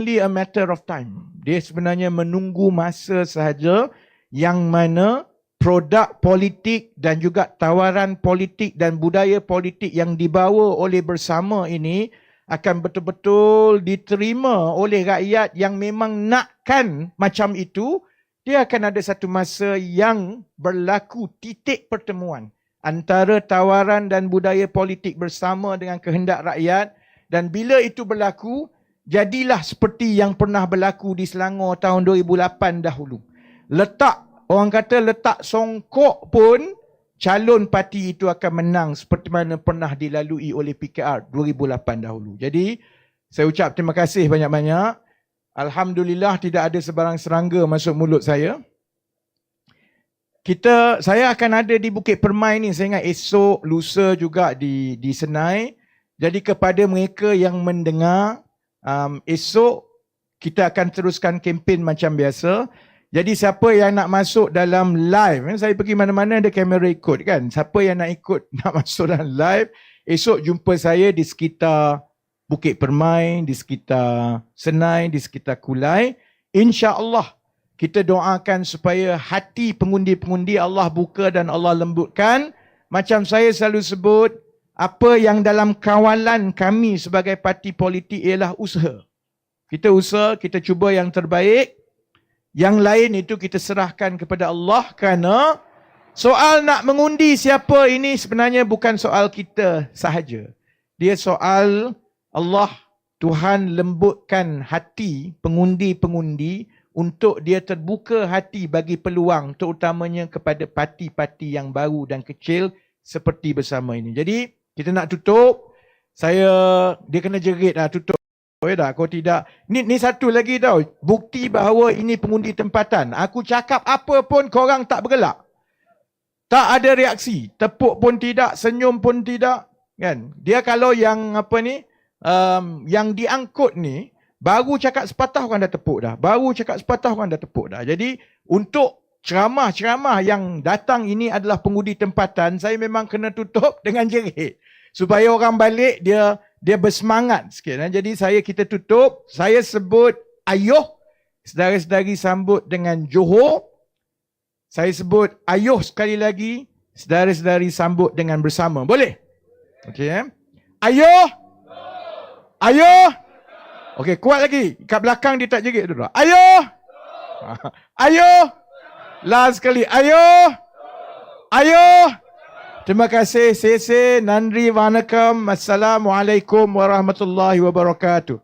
only a matter of time. Dia sebenarnya menunggu masa sahaja yang mana produk politik dan juga tawaran politik dan budaya politik yang dibawa oleh bersama ini akan betul-betul diterima oleh rakyat yang memang nakkan macam itu. Dia akan ada satu masa yang berlaku titik pertemuan antara tawaran dan budaya politik bersama dengan kehendak rakyat, dan bila itu berlaku, jadilah seperti yang pernah berlaku di Selangor tahun 2008 dahulu. Orang kata letak songkok pun calon parti itu akan menang seperti mana pernah dilalui oleh PKR 2008 dahulu. Jadi saya ucap terima kasih banyak-banyak. Alhamdulillah tidak ada sebarang serangga masuk mulut saya. Saya akan ada di Bukit Permai ni, saya ingat esok, lusa juga di Senai. Jadi kepada mereka yang mendengar, esok kita akan teruskan kempen macam biasa. Jadi siapa yang nak masuk dalam live, saya pergi mana-mana ada kamera ikut kan. Siapa yang nak ikut, nak masuk dalam live, esok jumpa saya di sekitar Bukit Permai, di sekitar Senai, di sekitar Kulai. InsyaAllah kita doakan supaya hati pengundi-pengundi Allah buka dan Allah lembutkan. Macam saya selalu sebut, apa yang dalam kawalan kami sebagai parti politik ialah usaha. Kita usaha, kita cuba yang terbaik. Yang lain itu kita serahkan kepada Allah, kerana soal nak mengundi siapa ini sebenarnya bukan soal kita sahaja. Dia soal Allah, Tuhan lembutkan hati pengundi-pengundi untuk dia terbuka hati bagi peluang, terutamanya kepada parti-parti yang baru dan kecil seperti bersama ini. Jadi kita nak tutup. Dia kena jerit lah tutup. Kau tidak. Ni satu lagi tau. Bukti bahawa ini pengundi tempatan. Aku cakap apa pun korang tak bergelak. Tak ada reaksi. Tepuk pun tidak, senyum pun tidak. Kan? Dia kalau yang yang diangkut ni, baru cakap sepatah orang dah tepuk dah. Baru cakap sepatah orang dah tepuk dah. Jadi untuk ceramah-ceramah yang datang ini adalah pengundi tempatan, saya memang kena tutup dengan jerit. Supaya orang balik dia bersemangat sikit. Jadi kita tutup. Saya sebut ayuh. Saudara-saudari sambut dengan Johor. Saya sebut ayuh sekali lagi. Saudara-saudari sambut dengan bersama. Boleh? Okey. Ayuh. Ayuh. Okey, kuat lagi. Kat belakang dia tak jerit dulu. Ayuh. Ayuh. Last sekali. Ayuh. Ayuh. Terima kasih. Sese, Nandri, Vanakam. Assalamualaikum warahmatullahi wabarakatuh.